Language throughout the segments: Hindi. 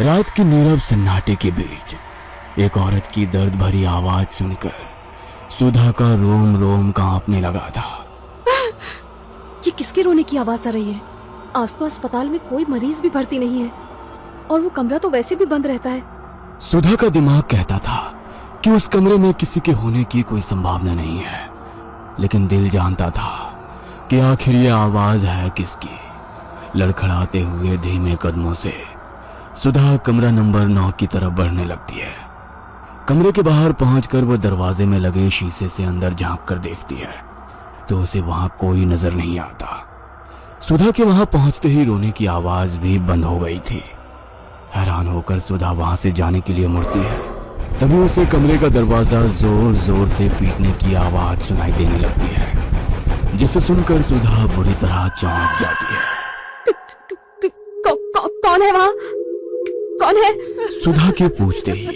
रात की नीरव सन्नाटे के बीच एक औरत की दर्द भरी आवाज सुनकर सुधा का रोम रोम कांपने लगा था। ये किसके रोने की आवाज आ रही है? आज तो अस्पताल में कोई मरीज भी भर्ती नहीं है और वो कमरा तो वैसे भी बंद रहता है। सुधा का दिमाग कहता था कि उस कमरे में किसी के होने की कोई संभावना नहीं है, लेकिन दिल जानता था कि आखिर ये आवाज है किसकी। लड़खड़ाते हुए धीमे कदमों से सुधा कमरा नंबर 9 की तरफ बढ़ने लगती है। कमरे के बाहर पहुंचकर वो दरवाजे में लगे शीशे से अंदर झांक कर देखती है तो उसे वहां कोई नजर नहीं आता। सुधा के वहां पहुंचते ही रोने की आवाज भी बंद हो गई थी। हैरान होकर सुधा वहां से जाने के लिए मुड़ती है, तभी उसे कमरे का दरवाजा जोर जोर से पीटने की आवाज सुनाई देने लगती है, जिसे सुनकर सुधा बुरी तरह चौंक जाती है। कौन है वहाँ? कौन है? सुधा के पूछते ही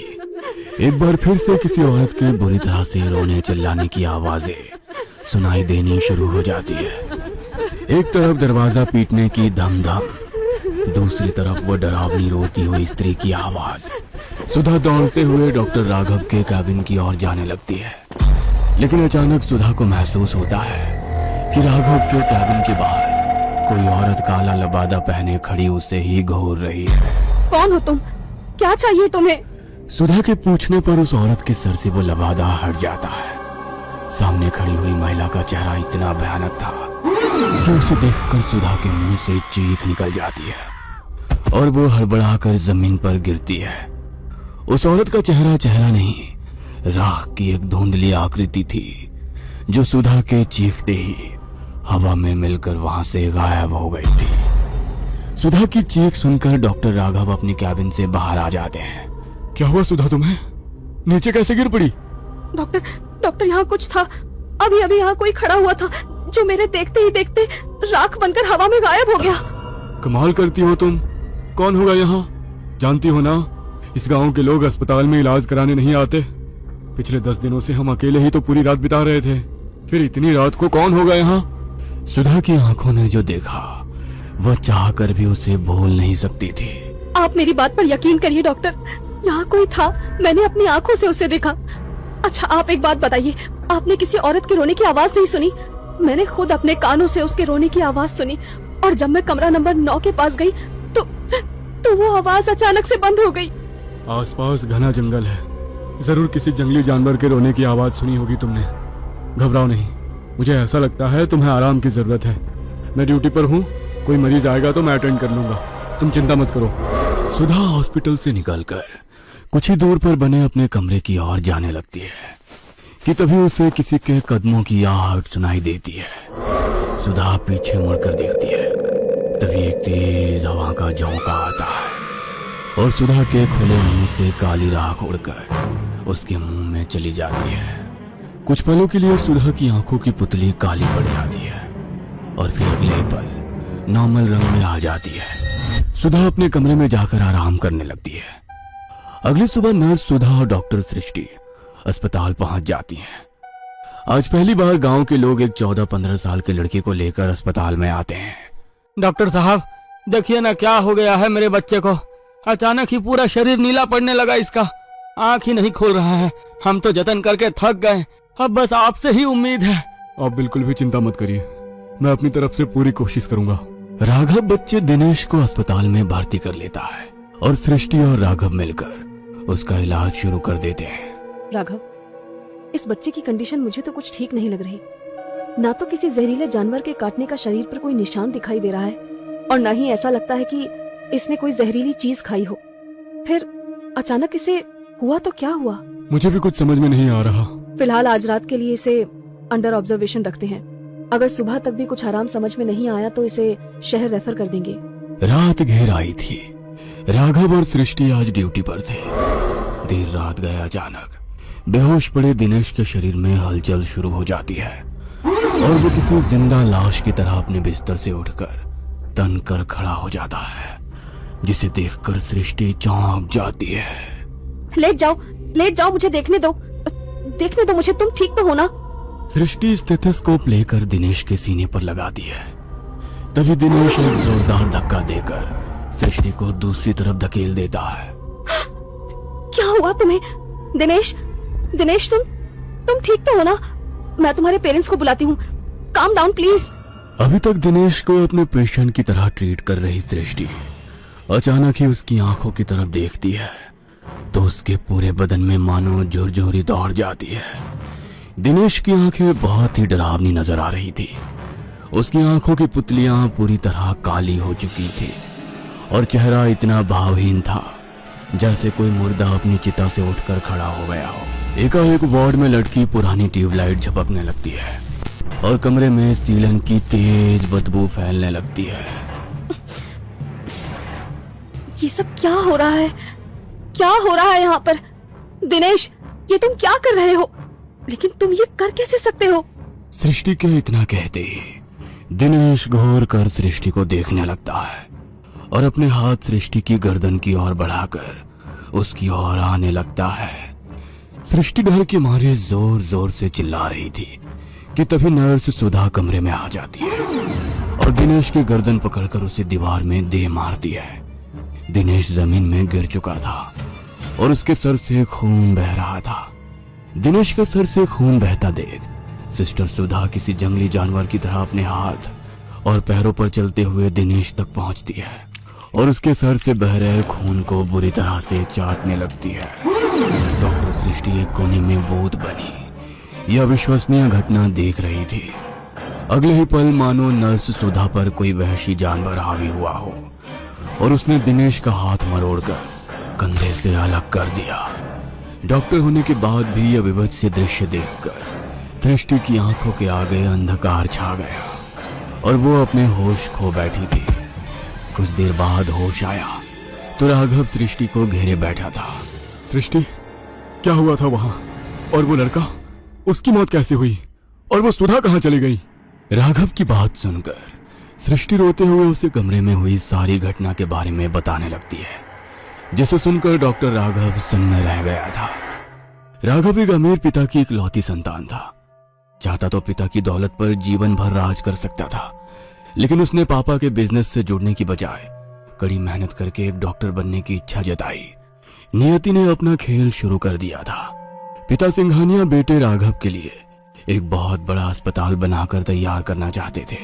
एक बार फिर से किसी औरत के बुरी तरह से रोने चिल्लाने की आवाजें सुनाई देनी शुरू हो जाती है। एक तरफ दरवाजा पीटने की धम धम, दूसरी तरफ वो डरावनी रोती हुई स्त्री की आवाज। सुधा दौड़ते हुए डॉक्टर राघव के कैबिन की ओर जाने लगती है, लेकिन अचानक सुधा को महसूस होता है कि राघव के कैबिन के बाहर कोई औरत काला लबादा पहने खड़ी उसे ही घूर रही है। कौन हो तुम? क्या चाहिए तुम्हें? सुधा के पूछने पर उस औरत के सर से वो लबादा हट जाता है। सामने खड़ी हुई महिला का चेहरा इतना भयानक था कि उसे देखकर सुधा के मुंह से चीख निकल जाती है और वो हड़बड़ाकर जमीन पर गिरती है। उस औरत का चेहरा चेहरा नहीं, राख की एक धुंधली आकृति थी जो सुधा के चीखते ही हवा में मिलकर वहां से गायब हो गई थी। सुधा की चीख सुनकर डॉक्टर राघव अपनी कैबिन से बाहर आ जाते हैं। क्या हुआ सुधा, तुम्हें नीचे कैसे गिर पड़ी? डॉक्टर यहाँ कुछ था। अभी अभी यहाँ कोई खड़ा हुआ था जो मेरे देखते ही देखते राख बनकर हवा में गायब हो गया। कमाल करती हो तुम। कौन होगा यहाँ? जानती हो ना, इस गांव के लोग अस्पताल में इलाज कराने नहीं आते। पिछले 10 दिनों से हम अकेले ही तो पूरी रात बिता रहे थे, फिर इतनी रात को कौन होगा यहाँ? सुधा की आंखों ने जो देखा वह चाह कर भी उसे भूल नहीं सकती थी। आप मेरी बात पर यकीन करिए डॉक्टर, यहाँ कोई था, मैंने अपनी आंखों से उसे देखा। अच्छा आप एक बात बताइए, आपने किसी औरत के रोने की आवाज नहीं सुनी? मैंने खुद अपने कानों से उसके रोने की आवाज सुनी और जब मैं कमरा नंबर 9 के पास गई तो वो आवाज अचानक से बंद हो गई। आसपास घना जंगल है, जरूर किसी जंगली जानवर के रोने की आवाज सुनी होगी तुमने। घबराओ नहीं, मुझे ऐसा लगता है तुम्हें आराम की जरूरत है। मैं ड्यूटी पर हूँ, कोई मरीज आएगा तो मैं अटेंड कर लूंगा, तुम चिंता मत करो। सुधा हॉस्पिटल से निकलकर कुछ ही दूर पर बने अपने कमरे की ओर जाने लगती है कि तभी उसे किसी के कदमों की आहट सुनाई देती है। सुधा पीछे मुड़कर देखती है, तभी एक तेज हवा का झोंका आता है और सुधा के खुले मुंह से काली राख उड़कर उसके मुंह में चली जाती है। कुछ पलों के लिए सुधा की आंखों की पुतली काली पड़ जाती है और फिर अगले पल नॉर्मल रंग में आ जाती है। सुधा अपने कमरे में जाकर आराम करने लगती है। अगली सुबह नर्स सुधा और डॉक्टर सृष्टि अस्पताल पहुंच जाती हैं। आज पहली बार गांव के लोग एक 14-15 साल के लड़के को लेकर अस्पताल में आते हैं। डॉक्टर साहब देखिए ना, क्या हो गया है मेरे बच्चे को। अचानक ही पूरा शरीर नीला पड़ने लगा, इसका आंख ही नहीं खोल रहा है। हम तो जतन करके थक गए, अब बस आपसे ही उम्मीद है। आप बिल्कुल भी चिंता मत करिए, मैं अपनी तरफ से पूरी कोशिश करूंगा। राघव बच्चे दिनेश को अस्पताल में भर्ती कर लेता है और सृष्टि और राघव मिलकर उसका इलाज शुरू कर देते हैं। राघव, इस बच्चे की कंडीशन मुझे तो कुछ ठीक नहीं लग रही। ना तो किसी जहरीले जानवर के काटने का शरीर पर कोई निशान दिखाई दे रहा है और ना ही ऐसा लगता है कि इसने कोई जहरीली चीज खाई हो। फिर अचानक इसे हुआ तो क्या हुआ? मुझे भी कुछ समझ में नहीं आ रहा। फिलहाल आज रात के लिए इसे अंडर ऑब्जर्वेशन रखते हैं। अगर सुबह तक भी कुछ आराम समझ में नहीं आया तो इसे शहर रेफर कर देंगे। रात घेर आई थी। राघव और सृष्टि आज ड्यूटी पर थे। देर रात गए अचानक बेहोश पड़े दिनेश के शरीर में हलचल शुरू हो जाती है और वो किसी जिंदा लाश की तरह अपने बिस्तर से उठकर तन कर खड़ा हो जाता है, जिसे देखकर सृष्टि चौंक जाती है। लेट जाओ, मुझे देखने दो मुझे, तुम ठीक तो हो ना? सृष्टि स्टेथोस्कोप लेकर दिनेश के सीने पर लगाती है। तभी दिनेश एक जोरदार धक्का देकर सृष्टि को दूसरी तरफ धकेल देता है। क्या हुआ तुम्हें? दिनेश, दिनेश तुम ठीक तो हो ना? मैं तुम्हारे पेरेंट्स को बुलाती हूँ। Calm down please. अभी तक दिनेश को अपने पेशेंट की तरह ट्रीट कर रही सृष्टि अचानक ही उसकी आंखों की तरफ देखती है तो उसके पूरे बदन में मानो जोर-जोरी दौड़ जाती है। दिनेश की आंखें बहुत ही डरावनी नजर आ रही थी। उसकी आंखों की पुतलियां पूरी तरह काली हो चुकी थी और चेहरा इतना भावहीन था जैसे कोई मुर्दा अपनी चिता से उठकर खड़ा हो गया हो। एकाएक वार्ड में लटकी पुरानी ट्यूबलाइट झपकने लगती है और कमरे में सीलन की तेज बदबू फैलने लगती है। ये सब क्या हो रहा है? क्या हो रहा है यहाँ पर? दिनेश, ये तुम क्या कर रहे हो? लेकिन तुम ये कर कैसे सकते हो? सृष्टि के इतना कहते ही दिनेश घूर कर सृष्टि को देखने लगता है और अपने हाथ सृष्टि की गर्दन की ओर बढ़ाकर उसकी ओर आने लगता है। सृष्टि डर के मारे जोर जोर से चिल्ला रही थी कि तभी नर्स सुधा कमरे में आ जाती है और दिनेश की गर्दन पकड़कर उसे दीवार में दे मारती है। दिनेश जमीन में गिर चुका था और उसके सर से खून बह रहा था। दिनेश के सर से खून बहता देख सिस्टर सुधा किसी जंगली जानवर की तरह अपने हाथ और पैरों पर चलते हुए दिनेश तक पहुंचती है और उसके सर से बह रहे खून को बुरी तरह से चाटने लगती है। डॉक्टर सृष्टि एक कोने में बूथ बनी यह अविश्वसनीय घटना देख रही थी। अगले ही पल मानो नर्स सुधा पर कोई वहशी जानवर हावी हुआ हो और उसने दिनेश का हाथ मरोड़कर कंधे से अलग कर दिया। डॉक्टर होने के बाद भी यह विभत्स दृश्य देखकर सृष्टि की आंखों के आगे अंधकार छा गया और वो अपने होश खो बैठी थी। कुछ देर बाद होश आया तो राघव सृष्टि को घेरे बैठा था। सृष्टि, क्या हुआ था वहां? और वो लड़का, उसकी मौत कैसे हुई? और वो सुधा कहाँ चली गई? राघव की बात सुनकर सृष्टि रोते हुए उसे कमरे में हुई सारी घटना के बारे में बताने लगती है, जिसे सुनकर डॉक्टर राघव सन्न रह गया था। राघव एक अमीर पिता की इकलौती संतान था। चाहता तो पिता की दौलत पर जीवन भर राज कर सकता था, लेकिन उसने पापा के बिजनेस से जुड़ने की बजाय कड़ी मेहनत करके एक डॉक्टर बनने की इच्छा जताई। नियति ने अपना खेल शुरू कर दिया था। पिता सिंघानिया बेटे राघव के लिए एक बहुत बड़ा अस्पताल बनाकर तैयार करना चाहते थे,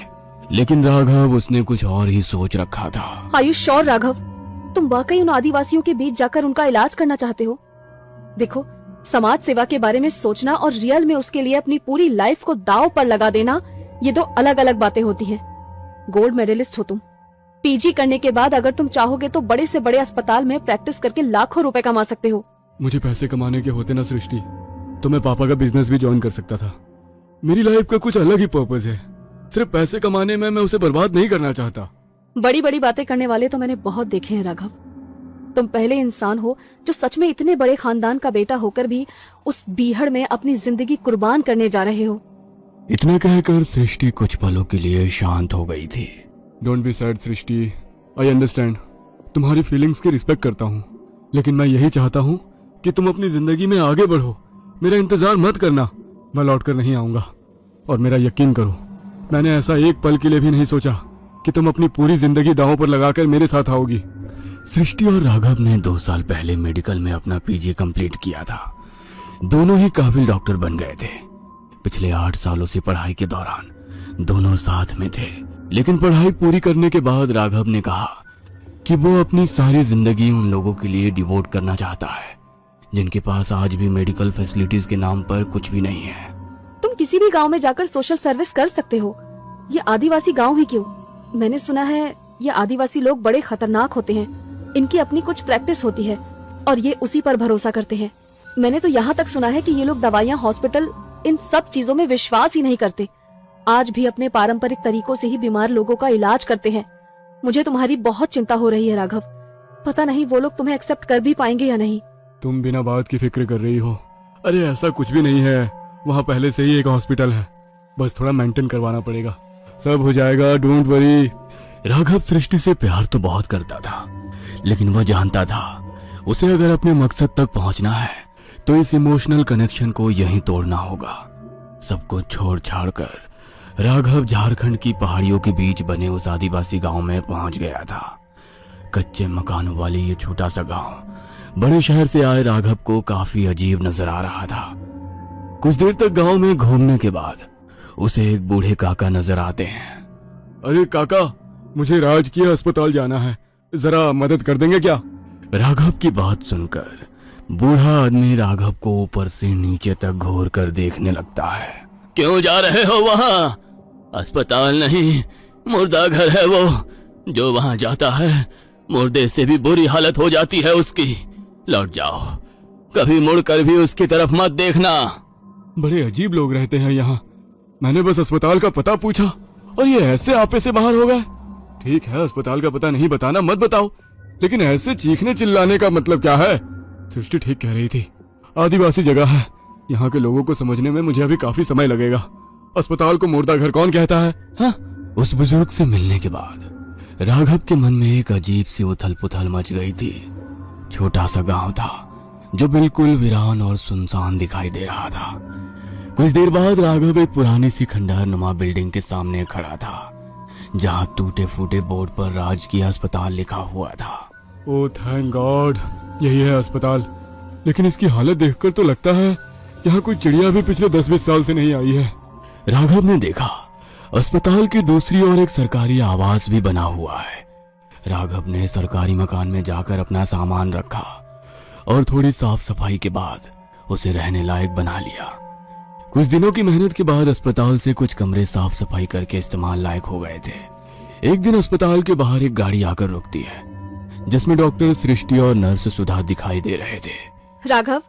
लेकिन राघव उसने कुछ और ही सोच रखा था। Are you sure Raghav? तुम वाकई उन आदिवासियों के बीच जाकर उनका इलाज करना चाहते हो? देखो, समाज सेवा के बारे में सोचना और रियल में उसके लिए अपनी पूरी लाइफ को दांव पर लगा देना, ये दो अलग अलग बातें होती हैं। गोल्ड मेडलिस्ट हो तुम। पीजी करने के बाद अगर तुम चाहोगे तो बड़े से बड़े अस्पताल में प्रैक्टिस करके लाखों रुपए कमा सकते हो। मुझे पैसे कमाने के होते ना सृष्टि, तो मैं पापा का बिजनेस भी ज्वाइन कर सकता था। मेरी लाइफ का कुछ अलग ही पर्पस है। सिर्फ पैसे कमाने में मैं उसे बर्बाद नहीं करना चाहता। बड़ी बड़ी बातें करने वाले तो मैंने बहुत देखे हैं राघव। तुम पहले इंसान हो जो सच में इतने बड़े खानदान का बेटा होकर भी उस बीहड़ में अपनी जिंदगी कुर्बान करने जा रहे हो। इतना कहकर सृष्टि कुछ पलों के लिए शांत हो गई थी। Don't be sad Srishti, I understand. तुम्हारी फीलिंग्स की रिस्पेक्ट करता हूँ, लेकिन मैं यही चाहता हूँ कि तुम अपनी जिंदगी में आगे बढ़ो। मेरा इंतजार मत करना, मैं लौट कर नहीं आऊंगा। और मेरा यकीन करो, मैंने ऐसा एक पल के लिए भी नहीं सोचा कि तुम अपनी पूरी जिंदगी दांव पर लगाकर मेरे साथ आओगी। सृष्टि और राघव ने 2 साल पहले मेडिकल में अपना पीजी कंप्लीट किया था। दोनों ही काबिल डॉक्टर बन गए थे। पिछले 8 सालों से पढ़ाई के दौरान दोनों साथ में थे, लेकिन पढ़ाई पूरी करने के बाद राघव ने कहा कि वो अपनी सारी जिंदगी उन लोगों के लिए डिवोट करना चाहता है जिनके पास आज भी मेडिकल फैसिलिटीज के नाम पर कुछ भी नहीं है। तुम किसी भी गांव में जाकर सोशल सर्विस कर सकते हो। ये आदिवासी गांव ही क्यों? मैंने सुना है ये आदिवासी लोग बड़े खतरनाक होते हैं। इनकी अपनी कुछ प्रैक्टिस होती है और ये उसी पर भरोसा करते हैं। मैंने तो यहाँ तक सुना है कि ये लोग दवाइयाँ, हॉस्पिटल, इन सब चीजों में विश्वास ही नहीं करते। आज भी अपने पारंपरिक तरीकों से ही बीमार लोगों का इलाज करते हैं। मुझे तुम्हारी बहुत चिंता हो रही है राघव। पता नहीं वो लोग तुम्हें एक्सेप्ट कर भी पाएंगे या नहीं। तुम बिना बात की फिक्र कर रही हो। अरे ऐसा कुछ भी नहीं है, वहाँ पहले से ही एक हॉस्पिटल है, बस थोड़ा मेंटेन करवाना पड़ेगा, सब हो जाएगा, डोंट वरी। राघव सृष्टि से प्यार तो बहुत करता था, लेकिन वह जानता था उसे अगर अपने मकसद तक पहुंचना है तो इस इमोशनल कनेक्शन को यहीं तोड़ना होगा। सब कुछ छोड़ छाड़ कर राघव झारखंड की पहाड़ियों के बीच बने उस आदिवासी गांव में पहुंच गया था। कच्चे मकानों वाली ये छोटा सा गांव बड़े शहर से आए राघव को काफी अजीब नजर आ रहा था। कुछ देर तक गांव में घूमने के बाद उसे एक बूढ़े काका नजर आते हैं। अरे काका, मुझे राजकीय अस्पताल जाना है, जरा मदद कर देंगे क्या? राघव की बात सुनकर बूढ़ा आदमी राघव को ऊपर से नीचे तक घूर कर देखने लगता है। क्यों जा रहे हो वहां? अस्पताल नहीं, मुर्दा घर है वो। जो वहां जाता है मुर्दे से भी बुरी हालत हो जाती है उसकी। लौट जाओ, कभी मुड़कर भी उसकी तरफ मत देखना। बड़े अजीब लोग रहते हैं यहाँ। मैंने बस अस्पताल का पता पूछा और ये ऐसे आपे से बाहर हो गए। ठीक है, अस्पताल का पता नहीं बताना मत बताओ, लेकिन ऐसे चीखने चिल्लाने का मतलब क्या है? सृष्टि ठीक कह रही थी, आदिवासी जगह है, यहाँ के लोगों को समझने में मुझे अभी काफी समय लगेगा। अस्पताल को मुर्दा घर कौन कहता है? हाँ? उस बुजुर्ग से मिलने के बाद राघव के मन में एक अजीब सी उथल पुथल मच गई थी। छोटा सा गांव था जो बिल्कुल वीरान और सुनसान दिखाई दे रहा था। कुछ देर बाद राघव एक पुरानी सी खंडहर नुमा बिल्डिंग के सामने खड़ा था, जहां टूटे फूटे बोर्ड पर राजकीय अस्पताल लिखा हुआ था। ओह थैंक गॉड, यही है अस्पताल। लेकिन इसकी हालत देखकर तो लगता है यहाँ कोई चिड़िया भी पिछले 10-20 साल से नहीं आई है। राघव ने देखा अस्पताल की दूसरी ओर एक सरकारी आवास भी बना हुआ है। राघव ने सरकारी मकान में जाकर अपना सामान रखा और थोड़ी साफ सफाई के बाद उसे रहने लायक बना लिया। कुछ दिनों की मेहनत के बाद अस्पताल से कुछ कमरे साफ सफाई करके इस्तेमाल लायक हो गए थे। एक दिन अस्पताल के बाहर एक गाड़ी आकर रुकती है, जिसमें डॉक्टर सृष्टि और नर्स सुधा दिखाई दे रहे थे। राघव,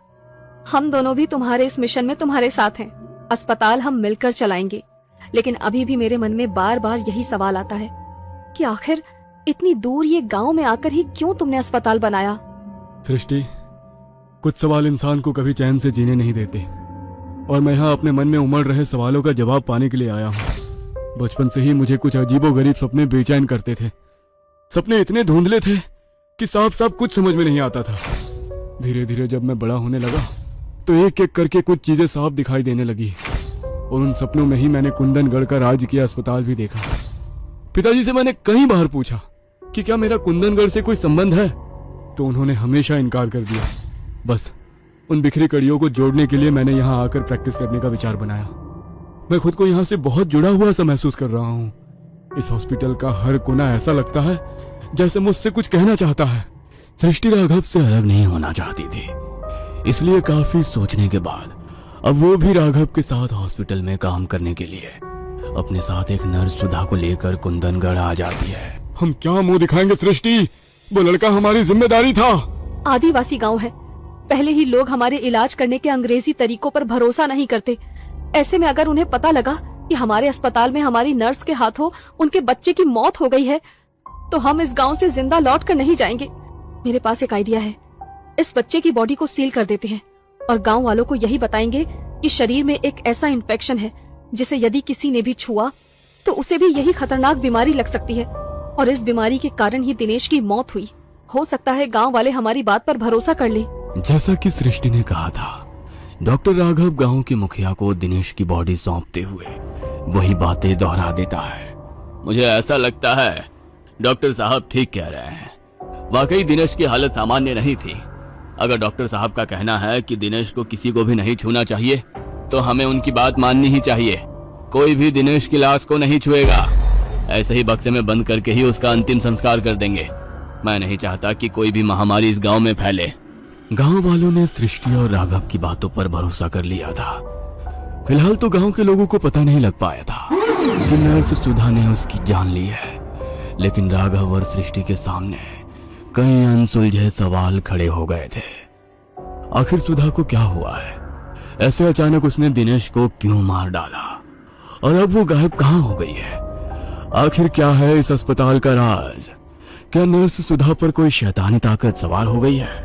हम दोनों भी तुम्हारे इस मिशन में तुम्हारे साथ हैं। अस्पताल हम मिलकर चलाएंगे, लेकिन अभी भी मेरे मन में बार बार यही सवाल आता है कि आखिर इतनी दूर ये गांव में आकर ही क्यों तुमने अस्पताल बनाया? सृष्टि, कुछ सवाल इंसान को कभी चैन से जीने नहीं देते, और मैं यहाँ अपने मन में उमड़ रहे सवालों का जवाब पाने के लिए आया हूँ। बचपन से ही मुझे कुछ अजीबोगरीब सपने बेचैन करते थे। सपने इतने धुंधले थे कि साफ साफ कुछ समझ में नहीं आता था। धीरे धीरे जब मैं बड़ा होने लगा तो एक एक करके कुछ चीजें साफ दिखाई देने लगी, और उन सपनों में ही मैंने कुंदनगढ़ का राजकीय अस्पताल भी देखा। पिताजी से मैंने कई बार पूछा कि क्या मेरा कुंदनगढ़ से कोई संबंध है, तो उन्होंने हमेशा इनकार कर दिया। बस उन बिखरी कड़ियों को जोड़ने के लिए मैंने यहाँ आकर प्रैक्टिस करने का विचार बनाया। मैं खुद को यहाँ से बहुत जुड़ा हुआ सा महसूस कर रहा हूँ। इस हॉस्पिटल का हर कोना ऐसा लगता है जैसे मुझसे कुछ कहना चाहता है। सृष्टि राघव से अलग नहीं होना चाहती थी, इसलिए काफी सोचने के बाद अब वो भी राघव के साथ हॉस्पिटल में काम करने के लिए अपने साथ एक नर्स सुधा को लेकर कुंदनगढ़ आ जाती है। हम क्या मुंह दिखाएंगे सृष्टि? वो लड़का हमारी जिम्मेदारी था। आदिवासी गांव है, पहले ही लोग हमारे इलाज करने के अंग्रेजी तरीकों पर भरोसा नहीं करते। ऐसे में अगर उन्हें पता लगा कि हमारे अस्पताल में हमारी नर्स के हाथों उनके बच्चे की मौत हो गई है, तो हम इस गांव से जिंदा लौट कर नहीं जाएंगे। मेरे पास एक आइडिया है, इस बच्चे की बॉडी को सील कर देते हैं और गांव वालों को यही बताएंगे कि शरीर में एक ऐसा इन्फेक्शन है जिसे यदि किसी ने भी छुआ तो उसे भी यही खतरनाक बीमारी लग सकती है, और इस बीमारी के कारण ही दिनेश की मौत हुई। हो सकता है गांव वाले हमारी बात पर भरोसा कर लें। जैसा कि सृष्टि ने कहा था, डॉक्टर राघव गांव के मुखिया को दिनेश की बॉडी सौंपते हुए वही बातें दोहरा देता है। मुझे ऐसा लगता है डॉक्टर साहब ठीक कह रहे हैं, वाकई दिनेश की हालत सामान्य नहीं थी। अगर डॉक्टर साहब का कहना है कि दिनेश को किसी को भी नहीं छूना चाहिए, तो हमें उनकी बात माननी ही चाहिए। कोई भी दिनेश की लाश को नहीं छुएगा, ऐसे ही बक्से में बंद करके ही उसका अंतिम संस्कार कर देंगे। मैं नहीं चाहता कि कोई भी महामारी इस गांव में फैले। गांव वालों ने सृष्टि और राघव की बातों पर भरोसा कर लिया था। फिलहाल तो गांव के लोगों को पता नहीं लग पाया था कि नर्स सुधा ने उसकी जान ली है, लेकिन राघव और सृष्टि के सामने कई अनसुलझे सवाल खड़े हो गए थे। आखिर सुधा को क्या हुआ है? ऐसे अचानक उसने दिनेश को क्यों मार डाला, और अब वो गायब कहाँ हो गई है? आखिर क्या है इस अस्पताल का राज? क्या नर्स सुधा पर कोई शैतानी ताकत सवार हो गई है?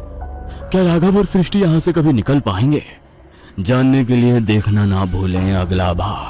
क्या राघव और सृष्टि यहाँ से कभी निकल पाएंगे? जानने के लिए देखना ना भूलें अगला भाग।